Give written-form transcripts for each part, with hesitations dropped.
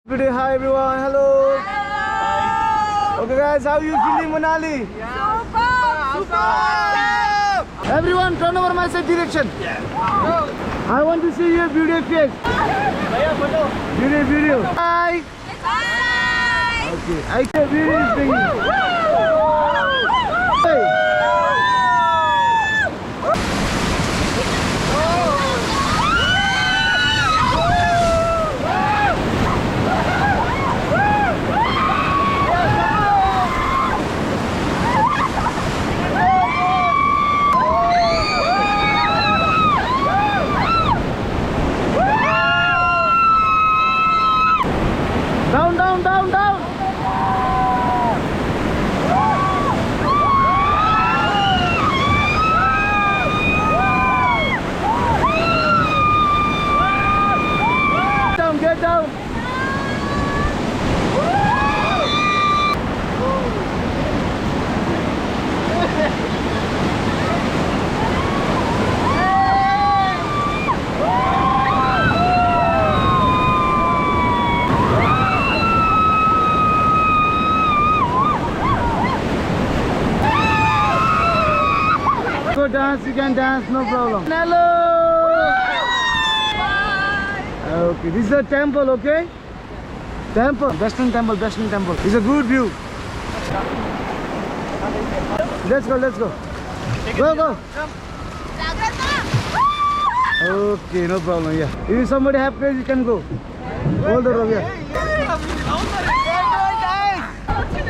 Good day, hi everyone, hello. Okay guys, how you feeling Manali? Super! Everyone turn over my side direction. I want to see your beauty face. Video. Hi. Hi. Okay, I see beauty is bringing. Hey. Down. Get down. Go dance, you can dance, no problem. Hello. Okay, this is a temple, okay? Temple, Western temple. It's a good view. Let's go. Go. Okay, no problem, yeah. If somebody have place, you can go. Hold the rope, yeah.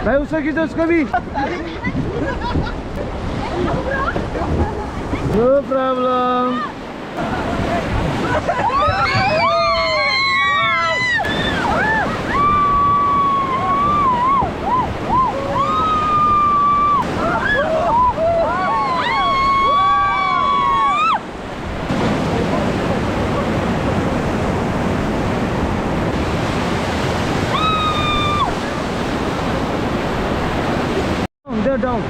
भाई उसको खींचो उसको भी. No problem. They're down.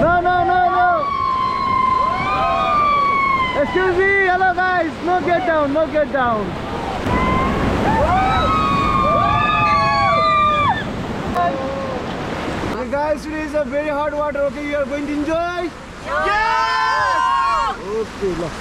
No. Excuse me, hello guys. No get down. Okay guys, today is a very hot water. Okay, you are going to enjoy? Yes! Okay, look.